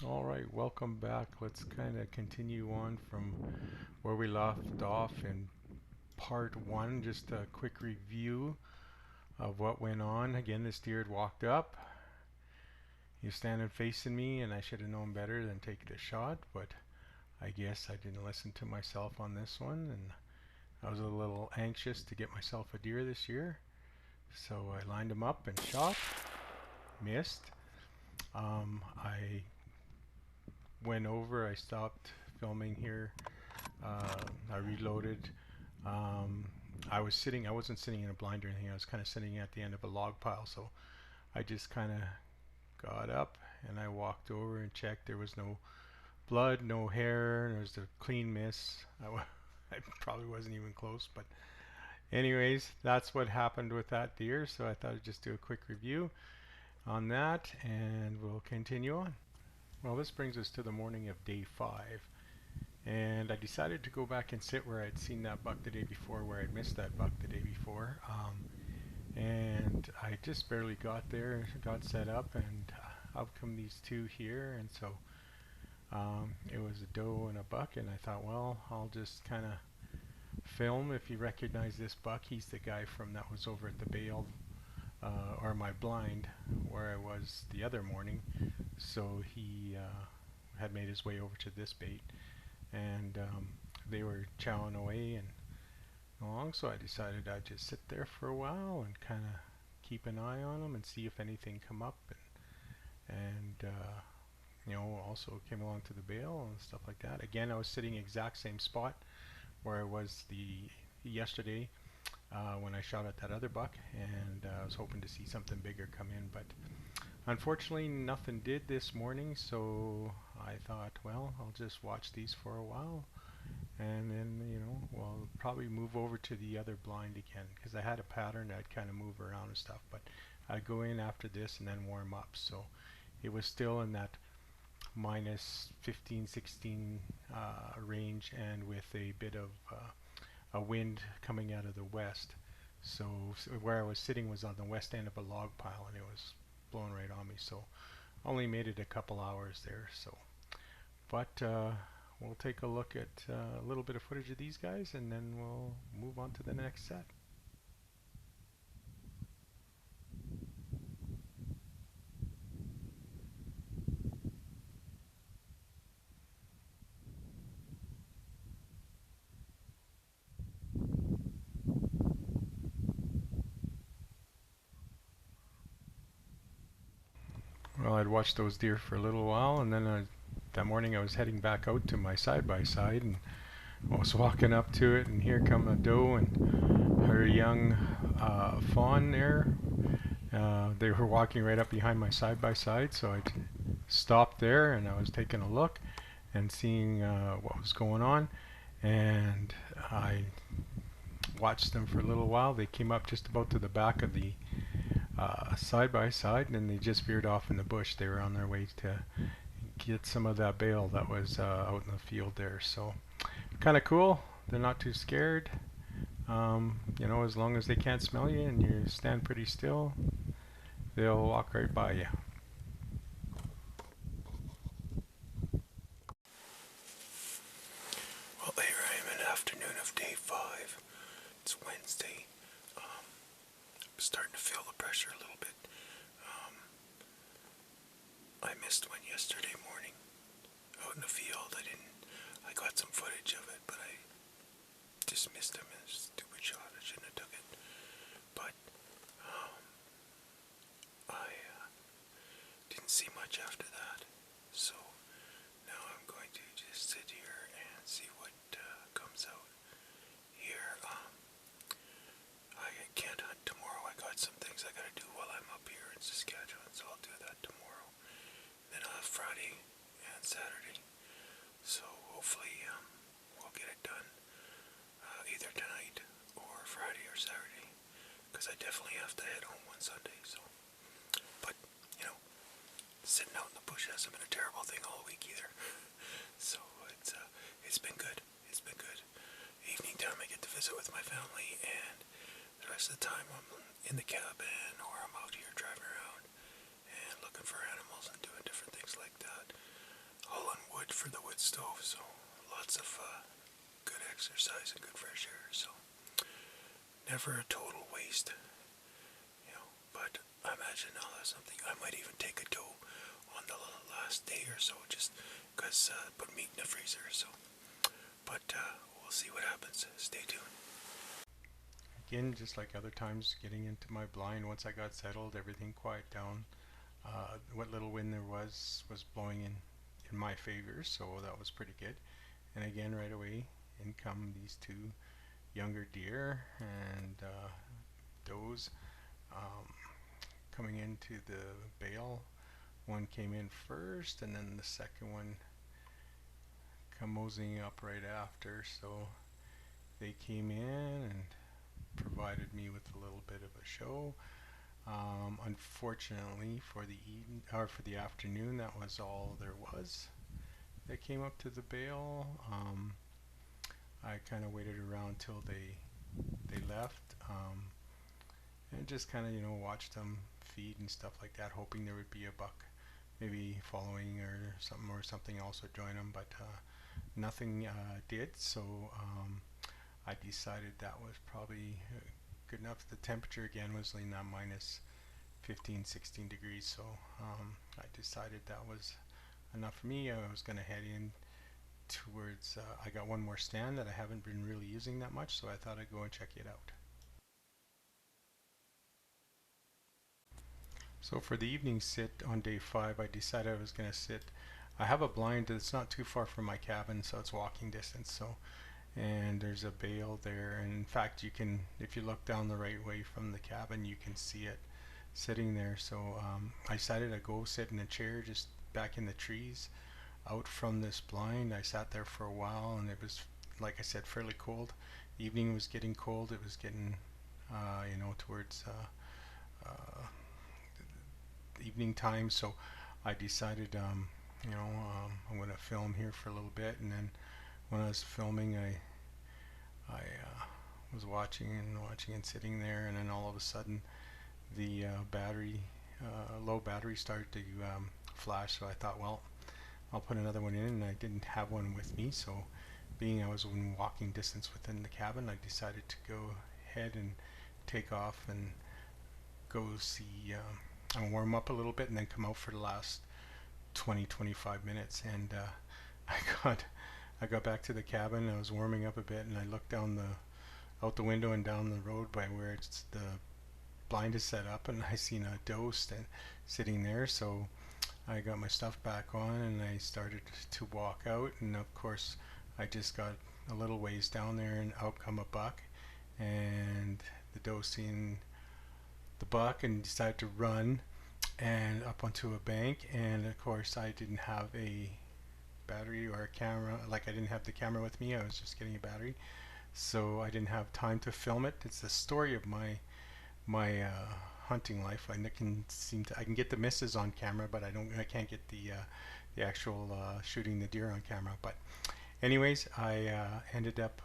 All right, welcome back. Let's kind of continue on from where we left off in part one. Just a quick review of what went on. Again, this deer had walked up. He was standing facing me, and I should have known better than take the shot, but I guess I didn't listen to myself on this one, and I was a little anxious to get myself a deer this year. So I lined him up and shot, missed. I went over, I stopped filming here. I reloaded. Um, I wasn't sitting in a blind or anything. I was kind of sitting at the end of a log pile. So I just kind of got up and I walked over and checked. There was no blood, no hair. There was a clean miss. I probably wasn't even close. But anyways, that's what happened with that deer. So I thought I'd just do a quick review on that and we'll continue on. Well, this brings us to the morning of day 5. And I decided to go back and sit where I'd seen that buck the day before, where I'd missed that buck the day before. And I just barely got there, got set up, and up come these two here. And so it was a doe and a buck, and I thought, well, I'll just kind of film. If you recognize this buck, he's the guy from that was over at the bale or my blind where I was the other morning. So he had made his way over to this bait, and they were chowing away and along, so I decided I'd just sit there for a while and kind of keep an eye on them and see if anything come up, and also came along to the bale and stuff like that. Again, I was sitting exact same spot where I was the yesterday when I shot at that other buck, and I was hoping to see something bigger come in, but unfortunately nothing did this morning. So I thought, well, I'll just watch these for a while, and then we'll probably move over to the other blind again, because I had a pattern I'd kind of move around and stuff, but I'd go in after this and then warm up. So it was still in that minus 15, 16 range, and with a bit of a wind coming out of the west. So where I was sitting was on the west end of a log pile, and it was blowing right on me. So only made it a couple hours there. So, but we'll take a look at a little bit of footage of these guys, and then we'll move on to the next set. Well, I'd watched those deer for a little while, and then that morning I was heading back out to my side-by-side, and I was walking up to it, and here come a doe and her young fawn there. They were walking right up behind my side-by-side, so I stopped there, and I was taking a look and seeing what was going on, and I watched them for a little while. They came up just about to the back of the side by side, and then they just veered off in the bush. They were on their way to get some of that bale that was out in the field there. So kind of cool. They're not too scared. As long as they can't smell you and you stand pretty still, they'll walk right by you. Well, here I am in the afternoon of day 5. It's Wednesday. I'm starting to feel the pressure a little bit. I missed one yesterday morning out in the field. I got some footage of it, but I just missed him. It was a stupid shot. I shouldn't have took it. But I didn't see much after that. So now I'm going to just sit here and see what comes out. Here, I can't hunt tomorrow. I got some things I gotta do while I'm up here in Saskatchewan, so I'll do that tomorrow. Then I'll have Friday and Saturday. So hopefully we'll get it done either tonight or Friday or Saturday, because I definitely have to head home on Sunday. So, but sitting out in the bush hasn't been a terrible thing all week either. So it's been good. It's been good. Evening time I get to visit with my family, and the rest of the time I'm in the cabin or I'm out here driving around and looking for animals and doing different things like that. that stove, so lots of good exercise and good fresh air. So never a total waste, you know. But I imagine I'll have something. I might even take a doe on the last day or so, just because put meat in the freezer. So, but we'll see what happens. Stay tuned. Again, just like other times, getting into my blind, once I got settled, everything quiet down. What little wind there was blowing in my favor, so that was pretty good. And again, right away, in come these two younger deer and does coming into the bale. One came in first, and then the second one come moseying up right after. So they came in and provided me with a little bit of a show. Unfortunately, for the for the afternoon, that was all there was that came up to the bale. I kind of waited around till they left, and just kind of watched them feed and stuff like that, hoping there would be a buck maybe following or something else would join them, but nothing did. So I decided that was probably good enough. The temperature again was in that minus 15, 16 degrees, so I decided that was enough for me. I was going to head in towards, I got one more stand that I haven't been really using that much, so I thought I'd go and check it out. So for the evening sit on day 5, I decided I was going to sit. I have a blind that's not too far from my cabin, so it's walking distance. So, and there's a bale there, and in fact, you can, if you look down the right way from the cabin, you can see it sitting there. So I decided to go sit in a chair just back in the trees, out from this blind. I sat there for a while, and it was, like I said, fairly cold. The evening was getting cold. It was getting, towards evening time, so I decided I'm going to film here for a little bit. And then when I was filming, I was watching and sitting there, and then all of a sudden the low battery started to flash. So I thought, well, I'll put another one in, and I didn't have one with me, so being I was in walking distance within the cabin, I decided to go ahead and take off and go see and warm up a little bit, and then come out for the last 20-25 minutes. And I got back to the cabin. I was warming up a bit, and I looked out the window and down the road by where the blind is set up, and I seen a doe sitting there. So I got my stuff back on, and I started to walk out, and of course I just got a little ways down there, and out come a buck, and the doe seen the buck and decided to run and up onto a bank. And of course I didn't have a battery or a camera, like I didn't have the camera with me. I was just getting a battery, so I didn't have time to film it. It's the story of my hunting life. I can get the misses on camera, but I can't get the actual shooting the deer on camera. But anyways, I ended up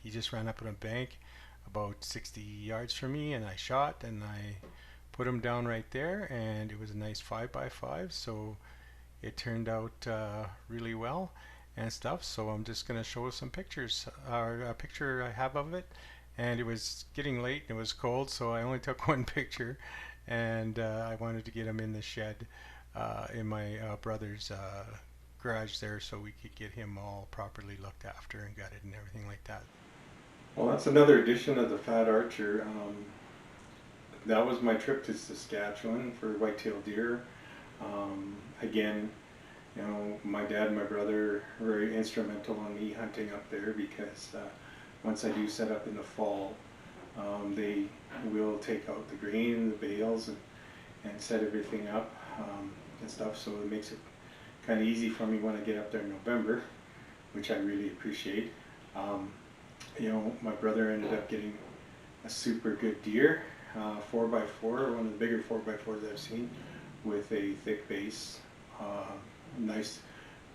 he just ran up on a bank about 60 yards from me, and I shot, and I put him down right there, and it was a nice 5x5, so it turned out really well and stuff. So I'm just going to show some pictures, or a picture I have of it. And it was getting late and it was cold, so I only took one picture, and I wanted to get him in the shed in my brother's garage there, so we could get him all properly looked after and gutted and everything like that. Well, that's another edition of the Fat Archer. That was my trip to Saskatchewan for whitetail deer. Again, my dad and my brother were very instrumental in me hunting up there, because once I do set up in the fall, they will take out the grain, the bales, and set everything up and stuff. So it makes it kind of easy for me when I get up there in November, which I really appreciate. My brother ended up getting a super good deer, 4x4, one of the bigger 4x4s I've seen, with a thick base, nice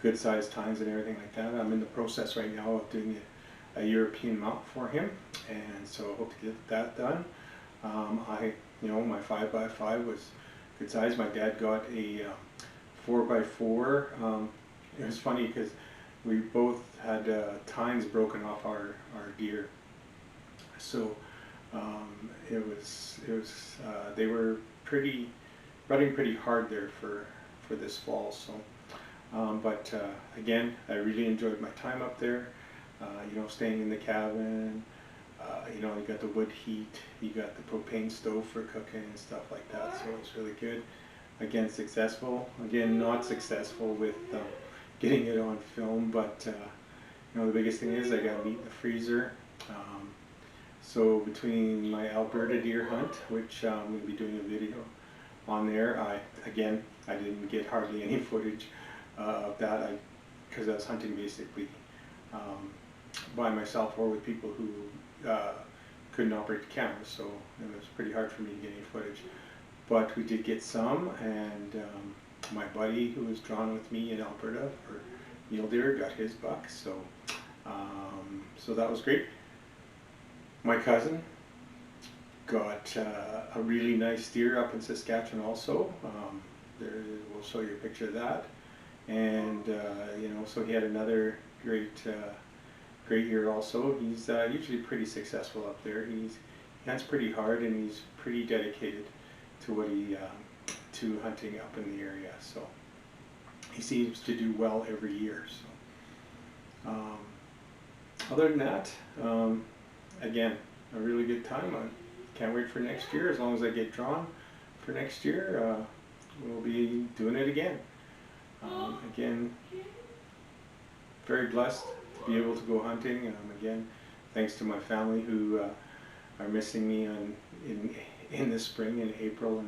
good sized tines and everything like that. I'm in the process right now of doing a European mount for him, and so I hope to get that done. My 5x5 was good size. My dad got a 4x4. It was funny because we both had tines broken off our deer. So they were running pretty hard there for this fall. So, but again, I really enjoyed my time up there. Staying in the cabin. You got the wood heat, you got the propane stove for cooking and stuff like that. So it's really good. Again, successful. Again, not successful with getting it on film, but the biggest thing is I got meat in the freezer. So between my Alberta deer hunt, which I'm going to be doing a video on there, I didn't get hardly any footage of that because I was hunting basically by myself or with people who couldn't operate the cameras, so it was pretty hard for me to get any footage. But we did get some, and my buddy who was drawn with me in Alberta for mule deer got his buck, so that was great. My cousin got a really nice deer up in Saskatchewan also. We'll show you a picture of that. And so he had another great year also. He's usually pretty successful up there. He hunts pretty hard, and he's pretty dedicated to what to hunting up in the area. So he seems to do well every year. So other than that, again, a really good time. I can't wait for next year. As long as I get drawn for next year, we'll be doing it again. Again, very blessed to be able to go hunting. Again, thanks to my family who are missing me in the spring, in April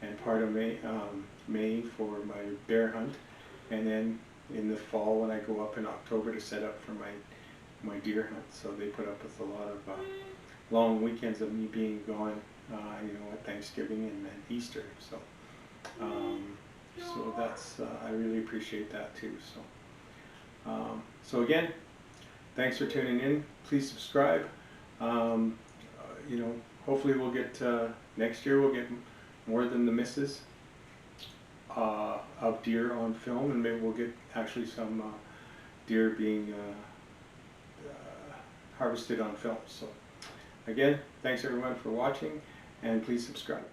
and part of May for my bear hunt, and then in the fall when I go up in October to set up for my deer hunt. So they put up with a lot of long weekends of me being gone, at Thanksgiving and Easter. So that's I really appreciate that too. So again, thanks for tuning in. Please subscribe. Hopefully we'll get next year we'll get more than the misses of deer on film, and maybe we'll get actually some deer being harvested on film. So again, thanks everyone for watching, and please subscribe.